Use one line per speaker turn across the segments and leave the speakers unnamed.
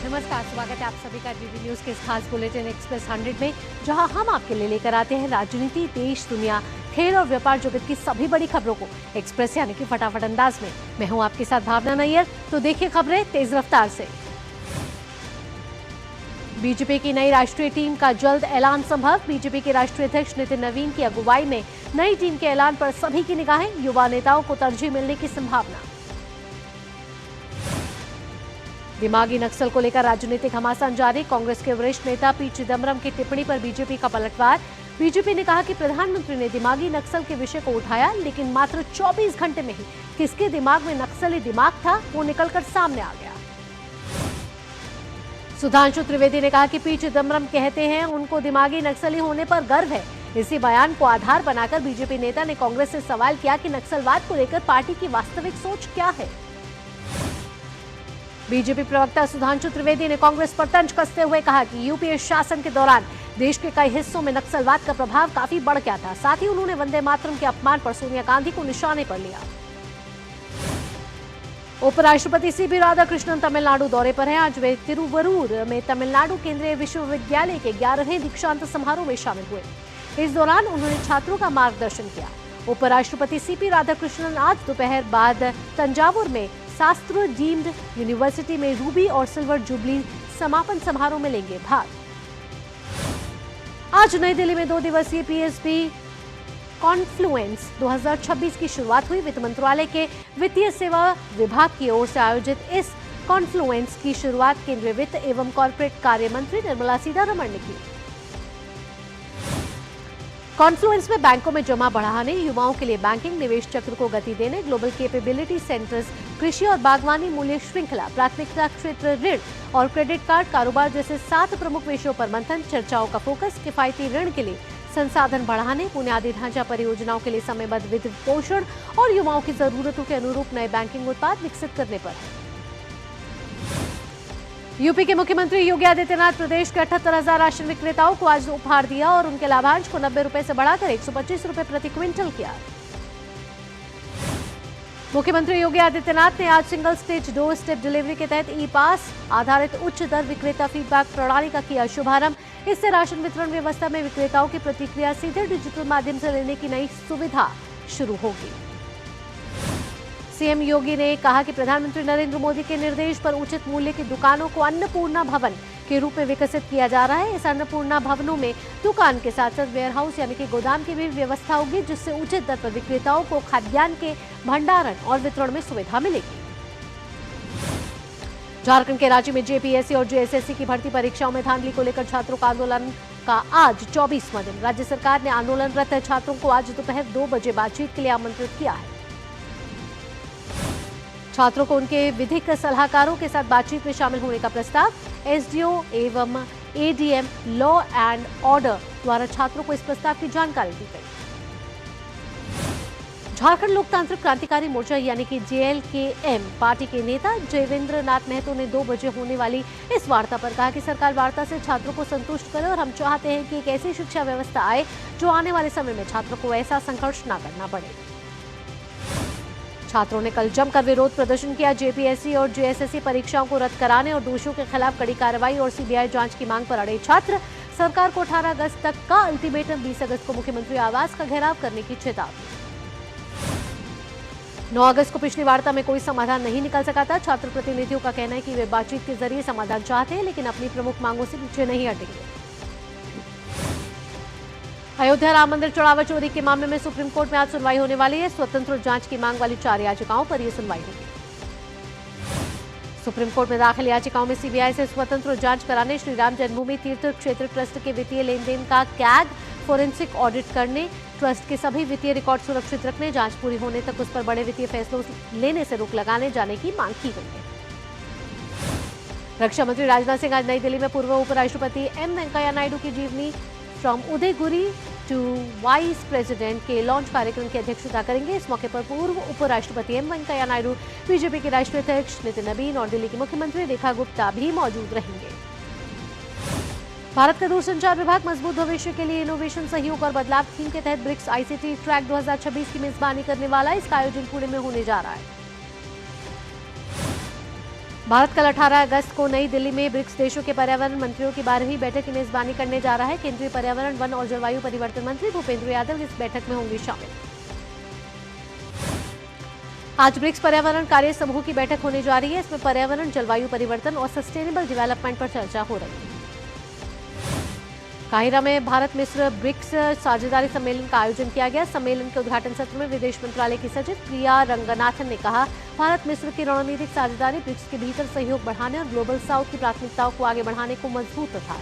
नमस्कार, स्वागत है आप सभी का डीडी न्यूज के इस खास बुलेटिन एक्सप्रेस 100 में, जहां हम आपके लिए लेकर आते हैं राजनीति, देश, दुनिया, खेल और व्यापार जगत की सभी बड़ी खबरों को एक्सप्रेस यानी कि फटाफट अंदाज में। मैं हूं आपके साथ भावना नैयर। तो देखिए खबरें तेज रफ्तार से। बीजेपी की नई राष्ट्रीय टीम का जल्द ऐलान संभव। बीजेपी के राष्ट्रीय अध्यक्ष नितिन नवीन की अगुवाई में नई टीम के ऐलान पर सभी की निगाहें। युवा नेताओं को तरजीह मिलने की संभावना। दिमागी नक्सल को लेकर राजनीतिक घमासान जारी। कांग्रेस के वरिष्ठ नेता पी चिदम्बरम की टिप्पणी पर बीजेपी का पलटवार। बीजेपी ने कहा कि प्रधानमंत्री ने दिमागी नक्सल के विषय को उठाया, लेकिन मात्र 24 घंटे में ही किसके दिमाग में नक्सली दिमाग था वो निकलकर सामने आ गया। सुधांशु त्रिवेदी ने कहा कि पी चिदम्बरम कहते हैं उनको दिमागी नक्सली होने पर गर्व है। इसी बयान को आधार बनाकर बीजेपी नेता ने कांग्रेस से सवाल किया कि नक्सलवाद को लेकर पार्टी की वास्तविक सोच क्या है। बीजेपी प्रवक्ता सुधांशु त्रिवेदी ने कांग्रेस पर तंज कसते हुए कहा कि यूपीए शासन के दौरान देश के कई हिस्सों में नक्सलवाद का प्रभाव काफी बढ़ गया था। साथ ही उन्होंने वंदे मातरम के अपमान पर सोनिया गांधी को निशाने पर लिया। उपराष्ट्रपति सीपी राधाकृष्णन तमिलनाडु दौरे पर हैं। आज वे तिरुवरूर में तमिलनाडु केंद्रीय विश्वविद्यालय के 11वें दीक्षांत समारोह में शामिल हुए। इस दौरान उन्होंने छात्रों का मार्गदर्शन किया। उपराष्ट्रपति सीपी राधाकृष्णन आज दोपहर बाद तंजावुर में शास्त्र डीम्ड यूनिवर्सिटी में रूबी और सिल्वर जुबली समापन समारोह में लेंगे भाग। आज नई दिल्ली में 2 दिवसीय पीएसबी कॉन्फ्लुएंस 2026 की शुरुआत हुई। वित्त मंत्रालय के वित्तीय सेवा विभाग की ओर से आयोजित इस कॉन्फ्लुएंस की शुरुआत केंद्रीय वित्त एवं कॉर्पोरेट कार्य मंत्री निर्मला सीतारमण ने की। कॉन्फ्लुएंस में बैंकों में जमा बढ़ाने, युवाओं के लिए बैंकिंग निवेश चक्र को गति देने, ग्लोबल कैपेबिलिटी सेंटर्स, कृषि और बागवानी मूल्य श्रृंखला, प्राथमिकता क्षेत्र ऋण और क्रेडिट कार्ड कारोबार जैसे 7 प्रमुख विषयों पर मंथन। चर्चाओं का फोकस किफायती ऋण के लिए संसाधन बढ़ाने, बुनियादी ढांचा परियोजनाओं के लिए समयबद्ध वित्त पोषण और युवाओं की जरूरतों के अनुरूप नए बैंकिंग उत्पाद विकसित करने पर है। यूपी के मुख्यमंत्री योगी आदित्यनाथ प्रदेश के 78,000 राशन विक्रेताओं को आज उपहार दिया और उनके लाभांश को 90 रुपए से बढ़ाकर 125 रुपए प्रति क्विंटल किया। मुख्यमंत्री योगी आदित्यनाथ ने आज single stage door step delivery के तहत ई पास आधारित उच्च दर विक्रेता फीडबैक प्रणाली का किया शुभारंभ। इससे राशन वितरण व्यवस्था में विक्रेताओं की प्रतिक्रिया सीधे डिजिटल माध्यम से लेने की नई सुविधा शुरू होगी। सीएम योगी ने कहा कि प्रधानमंत्री नरेंद्र मोदी के निर्देश पर उचित मूल्य की दुकानों को अन्नपूर्णा भवन के रूप में विकसित किया जा रहा है। इस अन्नपूर्णा भवनों में दुकान के साथ साथ वेयरहाउस यानी कि गोदाम की भी व्यवस्था होगी, जिससे उचित दर पर विक्रेताओं को खाद्यान्न के भंडारण और वितरण में सुविधा मिलेगी। झारखंड के रांची में जेपीएससी और जेएसएससी की भर्ती परीक्षाओं में धांधली को लेकर छात्रों का आंदोलन का आज 24वां दिन। राज्य सरकार ने आंदोलनरत छात्रों को आज दोपहर 2 बजे बातचीत के लिए आमंत्रित किया है। छात्रों को उनके विधिक सलाहकारों के साथ बातचीत में शामिल होने का प्रस्ताव। एसडीओ एवं एडीएम लॉ एंड ऑर्डर द्वारा छात्रों को इस प्रस्ताव की जानकारी दी गई। झारखंड लोकतांत्रिक क्रांतिकारी मोर्चा यानी कि जेएलकेएम पार्टी के नेता जयवेंद्र नाथ महतो ने 2 बजे होने वाली इस वार्ता पर कहा कि सरकार वार्ता से छात्रों को संतुष्ट करे और हम चाहते हैं कि एक ऐसी शिक्षा व्यवस्था आए जो आने वाले समय में छात्रों को ऐसा संघर्ष न करना पड़े। छात्रों ने कल जमकर विरोध प्रदर्शन किया। जेपीएससी और जेएसएससी परीक्षाओं को रद्द कराने और दोषियों के खिलाफ कड़ी कार्रवाई और सीबीआई जांच की मांग पर अड़े छात्र। सरकार को 18 अगस्त तक का अल्टीमेटम, 20 अगस्त को मुख्यमंत्री आवास का घेराव करने की चेतावनी। 9 अगस्त को पिछली वार्ता में कोई समाधान नहीं निकल सका था। छात्र प्रतिनिधियों का कहना है कि वे बातचीत के जरिए समाधान चाहते हैं, लेकिन अपनी प्रमुख मांगों से पीछे नहीं हटेंगे। अयोध्या राम मंदिर चढ़ावा चोरी के मामले में सुप्रीम कोर्ट में आज सुनवाई होने वाली है। स्वतंत्र जांच की मांग वाली 4 याचिकाओं पर यह सुनवाई होगी। सुप्रीम कोर्ट में दाखिल याचिकाओं में सीबीआई से स्वतंत्र जांच कराने, श्री राम जन्मभूमि तीर्थ क्षेत्र ट्रस्ट के वित्तीय लेन देन का कैग फोरेंसिक ऑडिट करने, ट्रस्ट के सभी वित्तीय रिकॉर्ड सुरक्षित रखने, जांच पूरी होने तक उस पर बड़े वित्तीय फैसलों लेने से रोक लगाने जाने की मांग की गई है। रक्षा मंत्री राजनाथ सिंह आज नई दिल्ली में पूर्व उपराष्ट्रपति एम वेंकैया नायडू की जीवनी फ्रॉम उदयगुरी टू वाइस प्रेसिडेंट के लॉन्च कार्यक्रम की अध्यक्षता करेंगे। इस मौके पर पूर्व उपराष्ट्रपति एम वेंकैया नायडू, बीजेपी के राष्ट्रीय अध्यक्ष नितिन नवीन और दिल्ली की मुख्यमंत्री रेखा गुप्ता भी मौजूद रहेंगे। भारत का दूरसंचार विभाग मजबूत भविष्य के लिए इनोवेशन, सहयोग और बदलाव थीम के तहत ब्रिक्स आईसीटी ट्रैक 2026 की मेजबानी करने वाला। इसका आयोजन पुणे में होने जा रहा है। भारत कल 18 अगस्त को नई दिल्ली में ब्रिक्स देशों के पर्यावरण मंत्रियों की 12वीं बैठक की मेजबानी करने जा रहा है। केंद्रीय पर्यावरण, वन और जलवायु परिवर्तन मंत्री भूपेंद्र यादव इस बैठक में होंगे शामिल। आज ब्रिक्स पर्यावरण कार्य समूह की बैठक होने जा रही है। इसमें पर्यावरण, जलवायु परिवर्तन और सस्टेनेबल डेवलपमेंट पर चर्चा हो रही है। काहिरा में भारत मिस्र ब्रिक्स साझेदारी सम्मेलन का आयोजन किया गया। सम्मेलन के उद्घाटन सत्र में विदेश मंत्रालय की सचिव प्रिया रंगनाथन ने कहा, भारत मिस्र की रणनीतिक साझेदारी ब्रिक्स के भीतर सहयोग बढ़ाने और ग्लोबल साउथ की प्राथमिकताओं को आगे बढ़ाने को मजबूत था।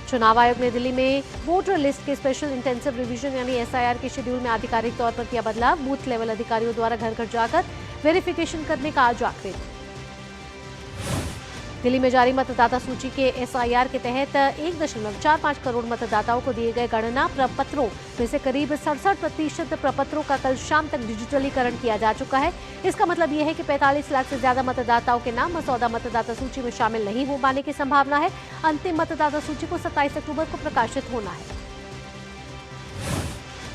चुनाव आयोग ने दिल्ली में वोटर लिस्ट के स्पेशल इंटेंसिव रिवीजन यानी एसआईआर के शेड्यूल में आधिकारिक तौर पर किया बदलाव। बूथ लेवल अधिकारियों द्वारा घर घर जाकर वेरिफिकेशन करने का आज आखिरी दिन। दिल्ली में जारी मतदाता सूची के एसआईआर के तहत 1.45 करोड़ मतदाताओं को दिए गए गणना प्रपत्रों में से करीब 67% प्रपत्रों का कल शाम तक डिजिटलीकरण किया जा चुका है। इसका मतलब यह है कि 45 लाख से ज्यादा मतदाताओं के नाम मसौदा मतदाता सूची में शामिल नहीं हो पाने की संभावना है। अंतिम मतदाता सूची को 27 अक्टूबर को प्रकाशित होना है।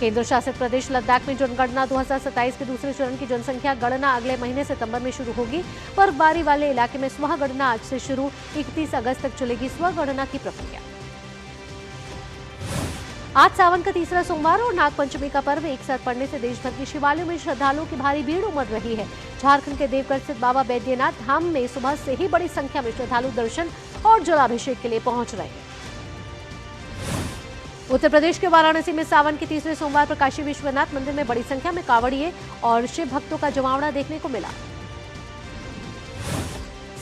केंद्र शासित प्रदेश लद्दाख में जनगणना 2027 के दूसरे चरण की जनसंख्या गणना अगले महीने सितंबर में शुरू होगी। बर्फबारी वाले इलाके में स्व गणना आज से शुरू, 31 अगस्त तक चलेगी स्व गणना की प्रक्रिया। आज सावन का तीसरा सोमवार और नागपंचमी का पर्व एक साथ पड़ने से देश भर के शिवालयों में श्रद्धालुओं की भारी भीड़ उमड़ रही है। झारखंड के देवगढ़ स्थित बाबा बैद्यनाथ धाम में सुबह से ही बड़ी संख्या में श्रद्धालु दर्शन और जलाभिषेक के लिए पहुंच रहे हैं। उत्तर प्रदेश के वाराणसी में सावन के तीसरे सोमवार पर काशी विश्वनाथ मंदिर में बड़ी संख्या में कांवड़िए और शिव भक्तों का जमावड़ा देखने को मिला।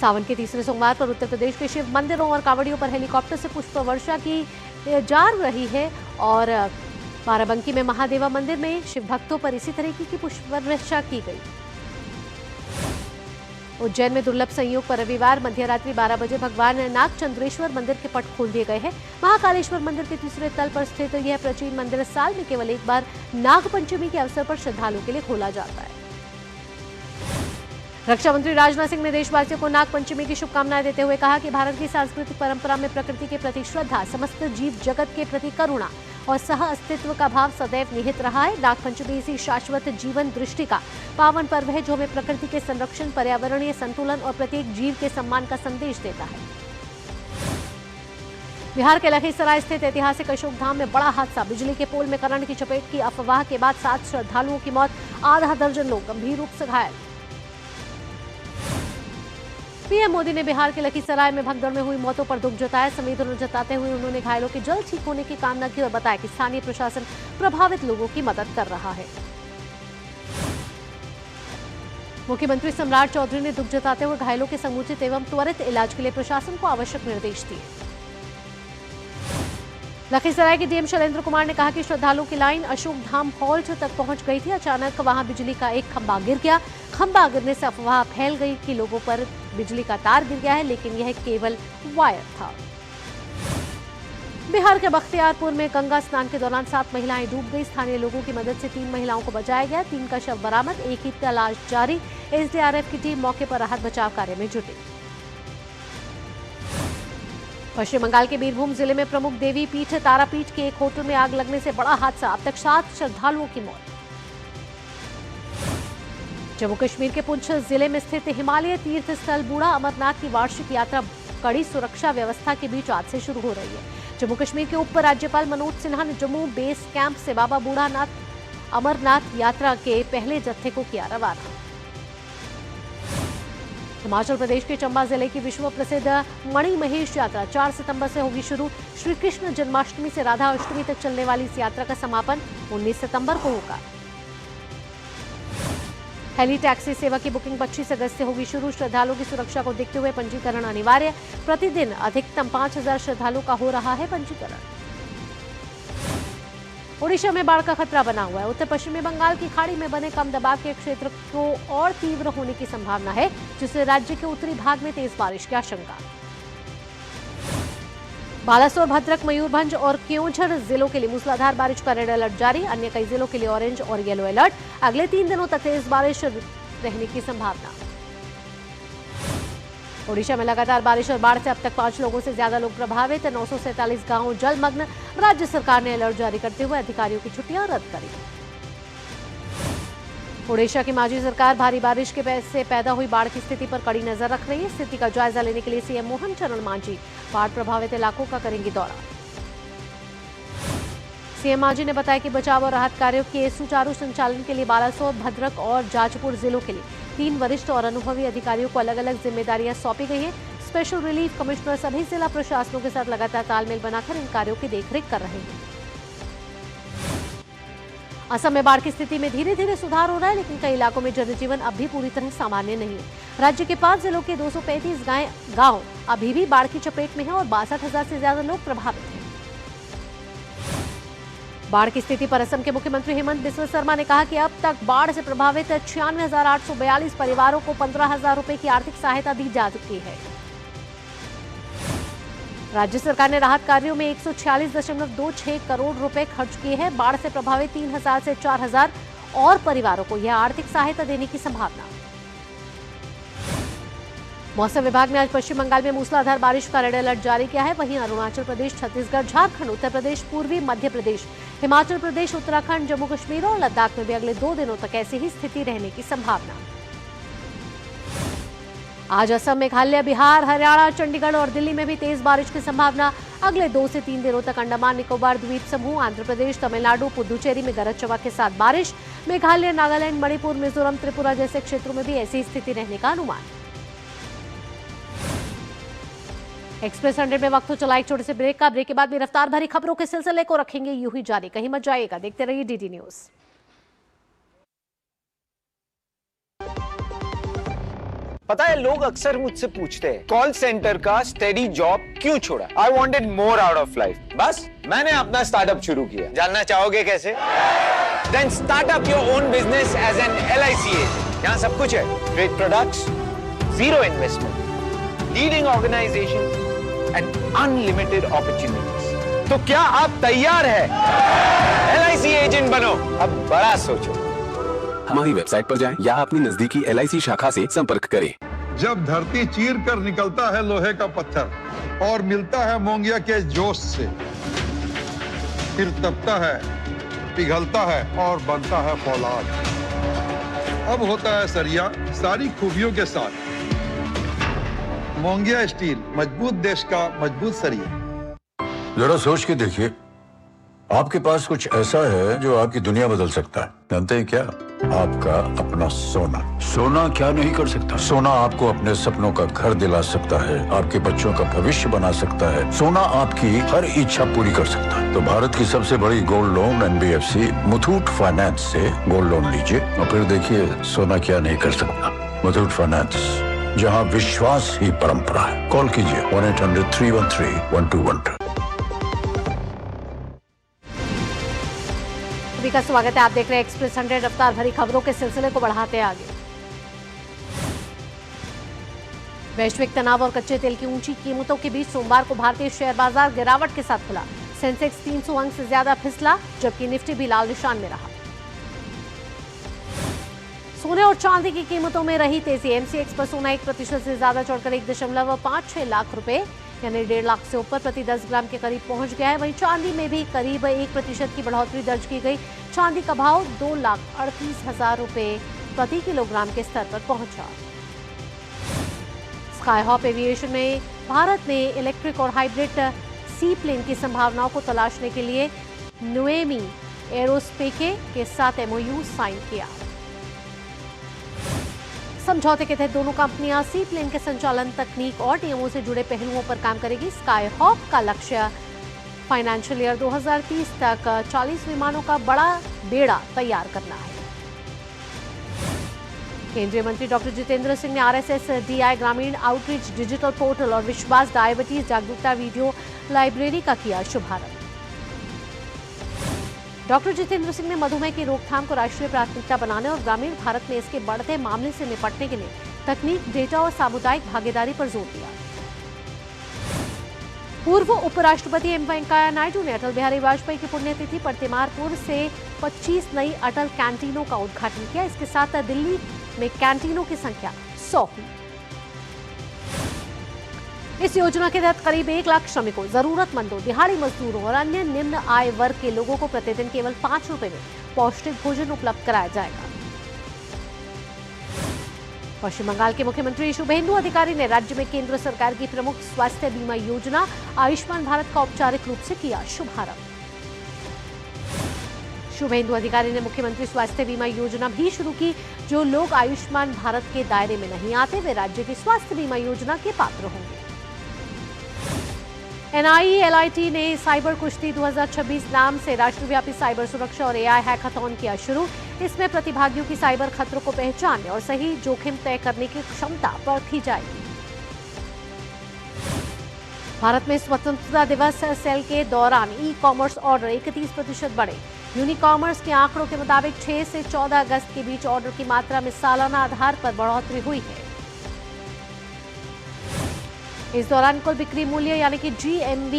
सावन के तीसरे सोमवार पर उत्तर प्रदेश के शिव मंदिरों और कांवड़ियों पर हेलीकॉप्टर से पुष्प वर्षा की जा रही है और बाराबंकी में महादेवा मंदिर में शिव भक्तों पर इसी तरीके की पुष्प वर्षा की गई। उज्जैन में दुर्लभ संयोग पर रविवार मध्यरात्रि 12 बजे भगवान नागचंद्रेश्वर मंदिर के पट खोल दिए गए हैं। महाकालेश्वर मंदिर के तीसरे तल पर स्थित यह प्राचीन मंदिर साल में केवल एक बार नागपंचमी के अवसर पर श्रद्धालुओं के लिए खोला जाता है। रक्षा मंत्री राजनाथ सिंह ने देशवासियों को नागपंचमी की शुभकामनाएं देते हुए कहा कि भारत की सांस्कृतिक परंपरा में प्रकृति के प्रति श्रद्धा, समस्त जीव जगत के प्रति करुणा और सह अस्तित्व का भाव सदैव निहित रहा है। नागपंचमी इसी शाश्वत जीवन दृष्टि का पावन पर्व है जो हमें प्रकृति के संरक्षण, पर्यावरणीय संतुलन और प्रत्येक जीव के सम्मान का संदेश देता है। बिहार के लखीसराय स्थित ऐतिहासिक अशोक धाम में बड़ा हादसा, बिजली के पोल में करंट की चपेट की अफवाह के बाद 7 श्रद्धालुओं की मौत, आधा दर्जन लोग गंभीर रूप से घायल। पीएम मोदी ने बिहार के लखीसराय में भगदड़ में हुई मौतों पर दुख जताया। संवेदना जताते हुए उन्होंने घायलों के जल्द ठीक होने की कामना की और बताया कि स्थानीय प्रशासन प्रभावित लोगों की मदद कर रहा है। मुख्यमंत्री सम्राट चौधरी ने दुख जताते हुए घायलों के समुचित एवं त्वरित इलाज के लिए प्रशासन को आवश्यक निर्देश दिए। लखीसराय के डीएम शैलेंद्र कुमार ने कहा कि श्रद्धालुओं की लाइन अशोक धाम हॉल्ट तक पहुंच गई थी। अचानक वहां बिजली का एक खंभा गिर गया। खंभा गिरने से अफवाह फैल गई कि लोगों पर बिजली का तार गिर गया है, लेकिन यह केवल वायर था। बिहार के बख्तियारपुर में गंगा स्नान के दौरान 7 महिलाएं डूब गई। स्थानीय लोगों की मदद से 3 महिलाओं को बचाया गया। 3 का शव बरामद, एक ही तलाश जारी। एसडीआरएफ की टीम मौके पर राहत बचाव कार्य में जुटी। पश्चिम बंगाल के बीरभूम जिले में प्रमुख देवी पीठ तारापीठ के एक होटल में आग लगने से बड़ा हादसा, अब तक 7 श्रद्धालुओं की मौत। जम्मू कश्मीर के पुंछ जिले में स्थित हिमालय तीर्थ स्थल बूढ़ा अमरनाथ की वार्षिक यात्रा कड़ी सुरक्षा व्यवस्था के बीच आज से शुरू हो रही है। जम्मू कश्मीर के उप राज्यपाल मनोज सिन्हा ने जम्मू बेस कैंप से बाबा बूढ़ा अमरनाथ यात्रा के पहले जत्थे को किया रवाना। हिमाचल प्रदेश के चंबा जिले की विश्व प्रसिद्ध मणिमहेश यात्रा 4 सितंबर से होगी शुरू। श्री कृष्ण जन्माष्टमी से राधा अष्टमी तक चलने वाली इस यात्रा का समापन 19 सितंबर को होगा। हेली टैक्सी सेवा की बुकिंग 25 अगस्त से होगी शुरू। श्रद्धालुओं की सुरक्षा को देखते हुए पंजीकरण अनिवार्य। प्रतिदिन अधिकतम 5000 श्रद्धालुओं का हो रहा है पंजीकरण। ओडिशा में बाढ़ का खतरा बना हुआ है। उत्तर पश्चिमी बंगाल की खाड़ी में बने कम दबाव के क्षेत्र को और तीव्र होने की संभावना है, जिससे राज्य के उत्तरी भाग में तेज बारिश की आशंका। बालासोर, भद्रक, मयूरभंज और केओंझर जिलों के लिए मूसलाधार बारिश का रेड अलर्ट जारी। अन्य कई जिलों के लिए ऑरेंज और येलो अलर्ट। अगले 3 दिनों तक तेज बारिश रहने की संभावना। ओडिशा में लगातार बारिश और बाढ़ से अब तक 5 लोगों से ज्यादा लोग प्रभावित। 947 गांव जलमग्न। राज्य सरकार ने अलर्ट जारी करते हुए अधिकारियों की छुट्टियां रद्द करी। ओडिशा की माजी सरकार भारी बारिश के से पैदा हुई बाढ़ की स्थिति पर कड़ी नजर रख रही है। स्थिति का जायजा लेने के लिए सीएम मोहन चरण मांझी बाढ़ प्रभावित इलाकों का करेंगे दौरा। सीएम मांझी ने बताया कि बचाव और राहत कार्यों के सुचारू संचालन के लिए बालासोर, भद्रक और जाजपुर जिलों के लिए 3 वरिष्ठ और अनुभवी अधिकारियों को अलग अलग जिम्मेदारियां सौंपी गई हैं। स्पेशल रिलीफ कमिश्नर सभी जिला प्रशासनों के साथ लगातार तालमेल बनाकर इन कार्यों की देखरेख कर रहे हैं। असम में बाढ़ की स्थिति में धीरे धीरे सुधार हो रहा है, लेकिन कई इलाकों में जनजीवन अब भी पूरी तरह सामान्य नहीं है। राज्य के 5 जिलों के 235 गांव अभी भी बाढ़ की चपेट में हैं और 62,000 से ज्यादा लोग प्रभावित हैं। बाढ़ की स्थिति पर असम के मुख्यमंत्री हेमंत बिस्वा शर्मा ने कहा कि अब तक बाढ़ से प्रभावित 96,842 परिवारों को 15,000 रुपए की आर्थिक सहायता दी जा चुकी है। राज्य सरकार ने राहत कार्यों में 146.26 करोड़ रुपए खर्च किए हैं। बाढ़ से प्रभावित 3,000 से 4,000 और परिवारों को यह आर्थिक सहायता देने की संभावना। मौसम विभाग ने आज पश्चिम बंगाल में मूसलाधार बारिश का रेड अलर्ट जारी किया है। वहीं अरुणाचल प्रदेश, छत्तीसगढ़, झारखंड, उत्तर प्रदेश, पूर्वी मध्य प्रदेश, हिमाचल प्रदेश, उत्तराखंड, जम्मू कश्मीर और लद्दाख में भी अगले 2 दिनों तक ऐसी ही स्थिति रहने की संभावना। आज असम, मेघालय, बिहार, हरियाणा, चंडीगढ़ और दिल्ली में भी तेज बारिश की संभावना। अगले 2 से 3 दिनों तक अंडमान निकोबार द्वीप समूह, आंध्र प्रदेश, तमिलनाडु, पुदुचेरी में गरज चमक के साथ बारिश। मेघालय, नागालैंड, मणिपुर, मिजोरम, त्रिपुरा जैसे क्षेत्रों में भी ऐसी स्थिति रहने का अनुमान। एक्सप्रेस 100 में वक्त हो चला एक छोटे से ब्रेक का। ब्रेक के बाद भी रफ्तार भरी खबरों के सिलसिले को रखेंगे यूं ही जारी। कहीं मत जाइएगा, देखते रहिए डीडी न्यूज।
पता है, लोग अक्सर मुझसे पूछते हैं कॉल सेंटर का स्टेडी जॉब क्यों छोड़ा। I wanted more out of life, बस मैंने अपना स्टार्टअप शुरू किया। जानना चाहोगे कैसे? Then start up your own business as an LIC agent. यहाँ सब कुछ है, great products, zero investment, leading organisation and unlimited opportunities. तो क्या आप तैयार है? LIC एजेंट बनो, अब बड़ा सोचो।
हमारी वेबसाइट पर जाएं या अपनी नजदीकी LIC शाखा से संपर्क करें।
जब धरती चीर कर निकलता है लोहे का पत्थर और मिलता है मोंगिया के जोश से, फिर तपता है, पिघलता है और बनता है फौलाद। अब होता है सरिया सारी खूबियों के साथ। मोंगिया स्टील, मजबूत देश का मजबूत सरिया।
जरा सोच के देखिए, आपके पास कुछ ऐसा है जो आपकी दुनिया बदल सकता है। जानते हैं क्या? आपका अपना सोना। सोना क्या नहीं कर सकता? सोना आपको अपने सपनों का घर दिला सकता है, आपके बच्चों का भविष्य बना सकता है। सोना आपकी हर इच्छा पूरी कर सकता है। तो भारत की सबसे बड़ी gold loan NBFC Muthoot finance से गोल्ड लोन लीजिए और फिर देखिए सोना क्या नहीं कर सकता। मुथूट फाइनेंस, जहां विश्वास ही परंपरा है। कॉल कीजिए 1-800-313-1212।
सभी का स्वागत है। आप देख रहे हैं एक्सप्रेस 100। रफ्तार भरी खबरों के सिलसिले को बढ़ाते आगे। वैश्विक तनाव और कच्चे तेल की ऊंची कीमतों के बीच सोमवार को भारतीय शेयर बाजार गिरावट के साथ खुला। सेंसेक्स 300 अंक से ज्यादा फिसला, जबकि निफ्टी भी लाल निशान में रहा। सोने और चांदी की कीमतों में रही तेजी। MCX पर सोना 1% से ज्यादा चढ़कर 1.56 लाख रुपए यानी 1.5 लाख से ऊपर प्रति 10 ग्राम के करीब पहुंच गया है। वहीं चांदी में भी करीब 1% की बढ़ोतरी दर्ज की गई। चांदी का भाव 2,38,000 रुपए प्रति किलोग्राम के स्तर पर पहुंचा। स्काई हॉप एविएशन में भारत ने इलेक्ट्रिक और हाइब्रिड सी प्लेन की संभावनाओं को तलाशने के लिए नुएमी एरोस्पेके के साथ MOU साइन किया। समझौते के तहत दोनों कंपनियां सी प्लेन के संचालन, तकनीक और नियमों से जुड़े पहलुओं पर काम करेगी। स्काई हॉप का लक्ष्य फाइनेंशियल ईयर 2030 तक 40 विमानों का बड़ा बेड़ा तैयार करना है। केंद्रीय मंत्री डॉक्टर जितेंद्र सिंह ने RSSDI ग्रामीण आउटरीच डिजिटल पोर्टल और विश्वास डायबिटीज जागरूकता वीडियो लाइब्रेरी का किया शुभारंभ। डॉक्टर जितेंद्र सिंह ने मधुमेह की रोकथाम को राष्ट्रीय प्राथमिकता बनाने और ग्रामीण भारत में इसके बढ़ते मामले से निपटने के लिए तकनीक, डेटा और सामुदायिक भागीदारी पर जोर दिया। पूर्व उपराष्ट्रपति M वेंकैया नायडू ने अटल बिहारी वाजपेयी की पुण्यतिथि पर तिमारपुर से 25 नई अटल कैंटीनों का उद्घाटन किया। इसके साथ दिल्ली में कैंटीनों की संख्या 100 हुई। इस योजना के तहत करीब 1 लाख श्रमिकों, जरूरतमंदों, दिहाड़ी मजदूरों और अन्य निम्न आय वर्ग के लोगों को प्रतिदिन केवल 5 रुपए में पौष्टिक भोजन उपलब्ध कराया जाएगा। पश्चिम बंगाल के मुख्यमंत्री शुभेंदु अधिकारी ने राज्य में केंद्र सरकार की प्रमुख स्वास्थ्य बीमा योजना आयुष्मान भारत का औपचारिक रूप से किया शुभारंभ। शुभेंदु अधिकारी ने मुख्यमंत्री स्वास्थ्य बीमा योजना भी शुरू की। जो लोग आयुष्मान भारत के दायरे में नहीं आते वे राज्य की स्वास्थ्य बीमा योजना के पात्र होंगे। NIELIT ने साइबर कुश्ती 2026 नाम से राष्ट्रव्यापी साइबर सुरक्षा और AI हैकाथॉन किया शुरू। इसमें प्रतिभागियों की साइबर खतरों को पहचानने और सही जोखिम तय करने की क्षमता परखी जाएगी। भारत में स्वतंत्रता दिवस सेल के दौरान ई-कॉमर्स ऑर्डर 31% बढ़े। यूनिकॉमर्स के आंकड़ों के मुताबिक 6 से 14 अगस्त के बीच ऑर्डर की मात्रा में सालाना आधार पर बढ़ोतरी हुई है। इस दौरान कुल बिक्री मूल्य यानी कि GMV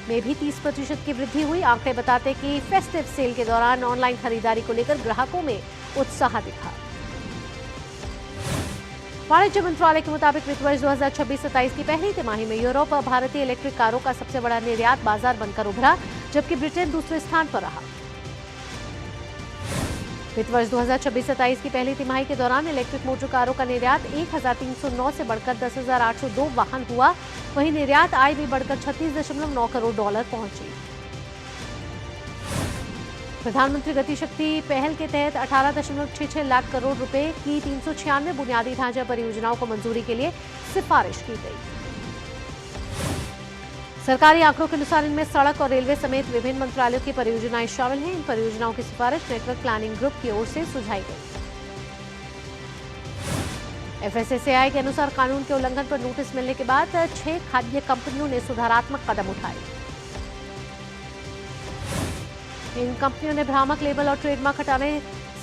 में भी 30% की वृद्धि हुई। आंकड़े बताते हैं कि फेस्टिव सेल के दौरान ऑनलाइन खरीदारी को लेकर ग्राहकों में उत्साह दिखा। वाणिज्य मंत्रालय के मुताबिक वित्त वर्ष 2026-27 की पहली तिमाही में यूरोप और भारतीय इलेक्ट्रिक कारों का सबसे बड़ा निर्यात बाजार बनकर उभरा, जबकि ब्रिटेन दूसरे स्थान पर रहा। वित्त वर्ष 2026-27 की पहली तिमाही के दौरान इलेक्ट्रिक मोटर कारों का निर्यात 1309 से बढ़कर 10,802 वाहन हुआ। वहीं निर्यात आय भी बढ़कर $36.9 करोड़ पहुंची। प्रधानमंत्री गति शक्ति पहल के तहत 18.66 लाख करोड़ रुपए की 396 बुनियादी ढांचा परियोजनाओं को मंजूरी के लिए सिफारिश की गई। सरकारी आंकड़ों के अनुसार इनमें सड़क और रेलवे समेत विभिन्न मंत्रालयों की परियोजनाएं शामिल हैं। इन परियोजनाओं की सिफारिश नेटवर्क प्लानिंग ग्रुप की ओर से सुझाई गई। FSSAI के अनुसार कानून के उल्लंघन पर नोटिस मिलने के बाद 6 खाद्य कंपनियों ने सुधारात्मक कदम उठाए। इन कंपनियों ने भ्रामक लेबल और ट्रेडमार्क हटाने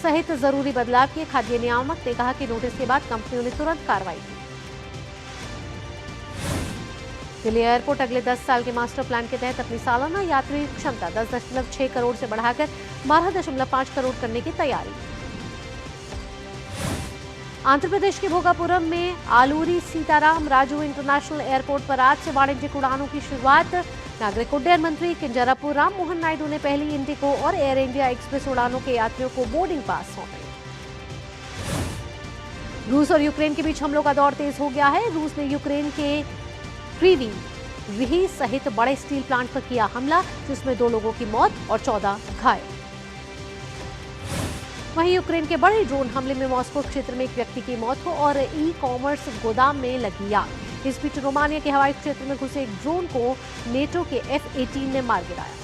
सहित जरूरी बदलाव किए। खाद्य नियामक ने कहा कि नोटिस के बाद कंपनियों ने तुरंत कार्रवाई की। दिल्ली एयरपोर्ट अगले 10 साल के मास्टर प्लान के तहत अपनी सालाना यात्री क्षमता 10.6 करोड़ से बढ़ाकर 12.5 करोड़ करने की तैयारी। आंध्र प्रदेश के भोगापुरम में आलूरी सीताराम राजू इंटरनेशनल एयरपोर्ट पर आज से वाणिज्यिक उड़ानों की शुरुआत। नागरिक उड्डयन मंत्री किंजरापू राम मोहन नायडू ने पहली इंडिगो और एयर इंडिया एक्सप्रेस उड़ानों के यात्रियों को बोर्डिंग पास सौंपे। रूस और यूक्रेन के बीच हमलों का दौर तेज हो गया है। रूस ने यूक्रेन के क्रीवी सहित बड़े स्टील प्लांट पर किया हमला, जिसमें 2 लोगों की मौत और 14 घायल। वहीं यूक्रेन के बड़े ड्रोन हमले में मॉस्को क्षेत्र में एक व्यक्ति की मौत हो और ई-कॉमर्स गोदाम में लगी आग। इस बीच रोमानिया के हवाई क्षेत्र में घुसे एक ड्रोन को नेटो के F-18 ने मार गिराया।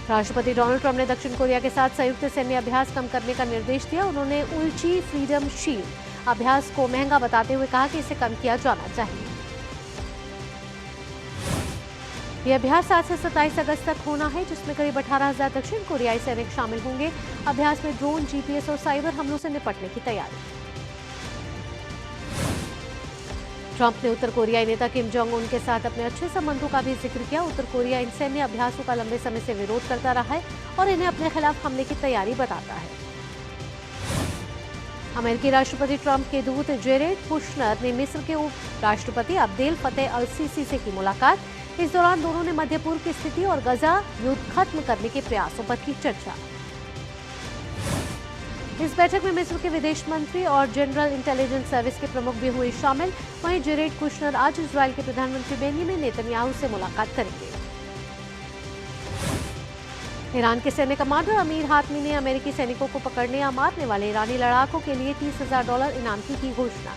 राष्ट्रपति डोनाल्ड ट्रंप ने दक्षिण कोरिया के साथ संयुक्त सैन्य अभ्यास कम करने का निर्देश दिया। उन्होंने उल्ची फ्रीडम शील्ड अभ्यास को महंगा बताते हुए कहा कि इसे कम किया जाना चाहिए। यह अभ्यास 7 से 27 अगस्त तक होना है, जिसमें करीब 18,000 दक्षिण कोरियाई सैनिक शामिल होंगे। अभ्यास में ड्रोन, GPS और साइबर हमलों से निपटने की तैयारी। ट्रंप ने उत्तर कोरियाई नेता किम जोंग उन के साथ अपने अच्छे संबंधों का भी जिक्र किया। उत्तर कोरिया इन सैन्य अभ्यासों का लंबे समय से विरोध करता रहा है और इन्हें अपने खिलाफ हमले की तैयारी बताता है। अमेरिकी राष्ट्रपति ट्रंप के दूत जेरेड कुशनर ने मिस्र के उप राष्ट्रपति अब्देल फतेह अल सीसी से की मुलाकात। इस दौरान दोनों ने मध्य पूर्व की स्थिति और गजा युद्ध खत्म करने के प्रयासों पर की चर्चा। इस बैठक में मिस्र के विदेश मंत्री और जनरल इंटेलिजेंस सर्विस के प्रमुख भी हुए शामिल। वहीं जेरेड कुशनर आज इजरायल के प्रधानमंत्री बेंजामिन नेतन्याहू से मुलाकात करेंगे। ईरान के सैन्य कमांडर अमीर हातमी ने अमेरिकी सैनिकों को पकड़ने या मारने वाले ईरानी लड़ाकों के लिए $30,000 इनाम की घोषणा।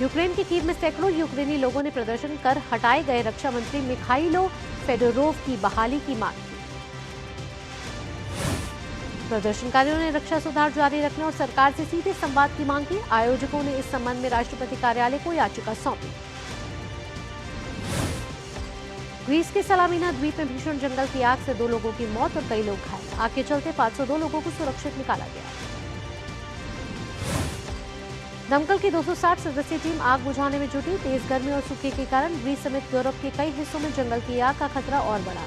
यूक्रेन के कीव में सैकड़ों यूक्रेनी लोगों ने प्रदर्शन कर हटाए गए रक्षा मंत्री मिखाइलो फेडोरोव की बहाली की मांग की। प्रदर्शनकारियों ने रक्षा सुधार जारी रखने और सरकार से सीधे संवाद की मांग की। आयोजकों ने इस संबंध में राष्ट्रपति कार्यालय को याचिका सौंपी। ग्रीस के सलामिना द्वीप में भीषण जंगल की आग से 2 लोगों की मौत और कई लोग घायल। आग के चलते 502 लोगों को सुरक्षित निकाला गया। दमकल की 260 सदस्यीय टीम आग बुझाने में जुटी। तेज गर्मी और सूखे के कारण ग्रीस समेत यूरोप के कई हिस्सों में जंगल की आग का खतरा और बढ़ा।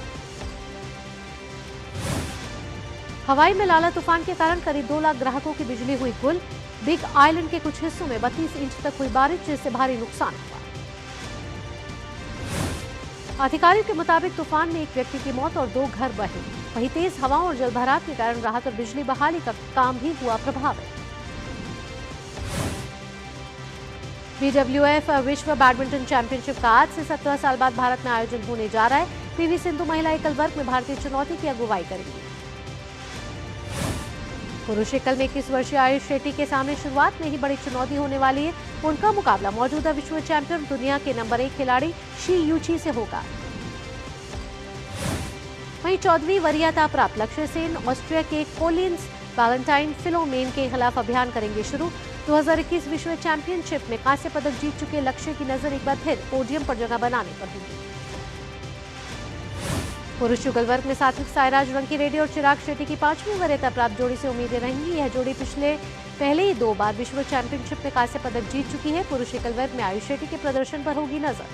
हवाई में लाला तूफान के कारण करीब 2 लाख ग्राहकों की बिजली हुई गुल। बिग आइलैंड के कुछ हिस्सों में 32 इंच तक हुई बारिश, जिससे भारी नुकसान हुआ। अधिकारियों के मुताबिक तूफान में एक व्यक्ति की मौत और 2 घर बहे। वहीं तेज हवाओं और जलभराव के कारण राहत और बिजली बहाली का काम भी हुआ प्रभावित। BWF विश्व बैडमिंटन चैंपियनशिप का आज से 17 साल बाद भारत में आयोजन होने जा रहा है। पीवी सिंधु महिला एकल वर्ग में भारतीय चुनौती की अगुवाई करेंगी। पुरुष एकल में 21 वर्षीय आयुष शेट्टी के सामने शुरुआत में ही बड़ी चुनौती होने वाली है। उनका मुकाबला मौजूदा विश्व चैंपियन दुनिया के नंबर 1 खिलाड़ी शी यूची से होगा। वहीं 14वीं वरीयता प्राप्त लक्ष्य सेन ऑस्ट्रिया के कोलिन्स वैलेंटाइन फिलोमेन के खिलाफ अभियान करेंगे शुरू। 2021 विश्व चैंपियनशिप में कांस्य पदक जीत चुके लक्ष्य की नजर एक बार फिर पोडियम पर जगह बनाने पर होगी। पुरुष युगल वर्ग में सात्विक साईराज रंकीरेड्डी और चिराग शेट्टी की 5वीं वरीयता प्राप्त जोड़ी से उम्मीदें रहेंगी। यह जोड़ी पहले ही 2 बार विश्व चैंपियनशिप में कांस्य पदक जीत चुकी है। पुरुष एकल वर्ग में आयुष शेट्टी के प्रदर्शन पर होगी नजर।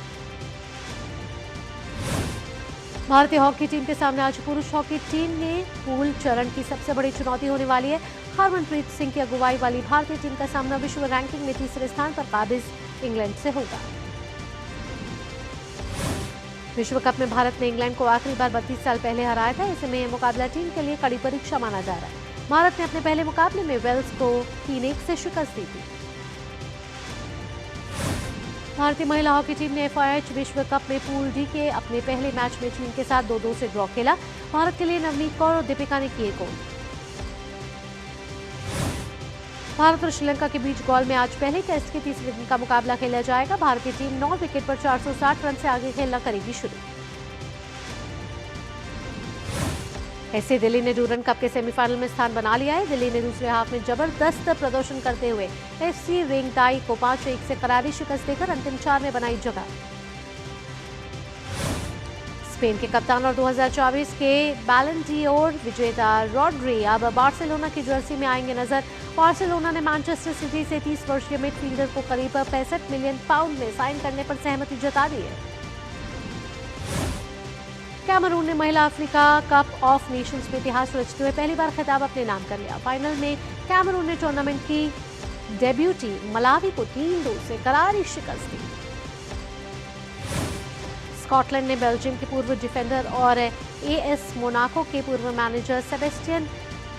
भारतीय हॉकी टीम के सामने आज पुरुष हॉकी टीम में पूल चरण की सबसे बड़ी चुनौती होने वाली है। हरमनप्रीत सिंह की अगुवाई वाली भारतीय टीम का सामना विश्व रैंकिंग में 3रे स्थान पर काबिज इंग्लैंड से होगा। विश्व कप में भारत ने इंग्लैंड को आखिरी बार 32 साल पहले हराया था। ऐसे में यह मुकाबला टीम के लिए कड़ी परीक्षा माना जा रहा है। भारत ने अपने पहले मुकाबले में वेल्स को 3-1 से शिकस्त दी थी। भारतीय महिला हॉकी टीम ने FIH विश्व कप में पूल डी के अपने पहले मैच में चीन के साथ 2-2 से ड्रॉ खेला। भारत के लिए नवनीत कौर और दीपिका ने किए गोल। भारत और श्रीलंका के बीच गॉल में आज पहले टेस्ट के 30वें दिन का मुकाबला खेला जाएगा। भारतीय टीम 9 विकेट पर 460 रन से आगे खेलना करेगी शुरू। ऐसे दिल्ली ने डूरन कप के सेमीफाइनल में स्थान बना लिया है। दिल्ली ने दूसरे हाफ में जबरदस्त प्रदर्शन करते हुए FC रेंगदाई को 5-1 से करारी शिकस्त देकर अंतिम 4 में बनाई जगह। स्पेन के कप्तान और 2024 के बैलन डी'ओर विजेता रॉड्री अब बार्सिलोना की जर्सी में आएंगे नजर। बार्सिलोना ने मैनचेस्टर सिटी से 30 वर्षीय मिडफील्डर को करीब 65 मिलियन पाउंड में साइन करने पर सहमति जता दी है। कैमरून ने महिला अफ्रीका कप ऑफ नेशंस में इतिहास रचते हुए पहली बार खिताब अपने नाम कर लिया। फाइनल में कैमरून ने टूर्नामेंट की डेब्यूटी मलावी को 3-2 से करारी शिकस्त दी। स्कॉटलैंड ने बेल्जियम के पूर्व डिफेंडर और AS मोनाको के पूर्व मैनेजर सेबेस्टियन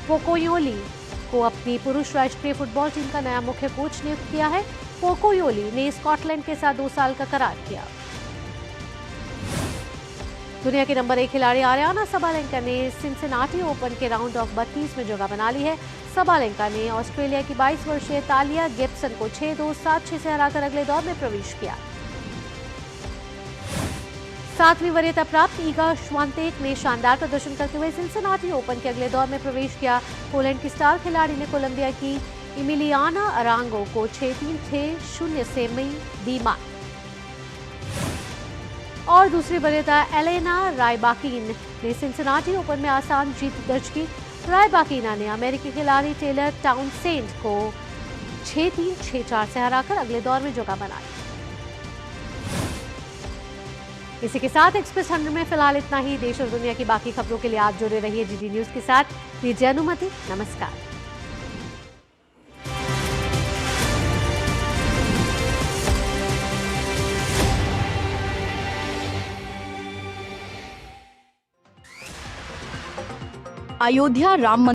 पोकोयोली को अपनी पुरुष राष्ट्रीय फुटबॉल टीम का नया मुख्य कोच नियुक्त किया है। पोकोयोली ने स्कॉटलैंड के साथ 2 साल का करार किया। दुनिया के नंबर 1 खिलाड़ी आर्याना सबालेंका ने सिंसिनाटी ओपन के राउंड ऑफ 32 में जगह बना ली है। सबालेंका ने ऑस्ट्रेलिया की 22 वर्षीय तालिया गिब्सन को 6-2, 7-6 से हराकर अगले दौर में प्रवेश किया। 7वीं वरीयता प्राप्त ईगा श्वांतेक ने शानदार प्रदर्शन करते हुए सिंसिनाटी ओपन के अगले दौर में प्रवेश किया। पोलैंड की स्टार खिलाड़ी ने कोलंबिया की इमिलियाना अरांगो को 6-3, 6-0 से दी मात। और दूसरी वरीयता एलेना रायबाकिन ने सिंसिनाटी ओपन में आसान जीत दर्ज की। रायबाकिना ने अमेरिकी खिलाड़ी टेलर टाउनसेंड को 6-3, 6-4 से हराकर अगले दौर में जगह बनाई। इसी के साथ एक्सप्रेस 100 में फिलहाल इतना ही। देश और दुनिया की बाकी खबरों के लिए आप जुड़े रहिए DD न्यूज के साथ। दीजिए अनुमति। नमस्कार।
अयोध्या राम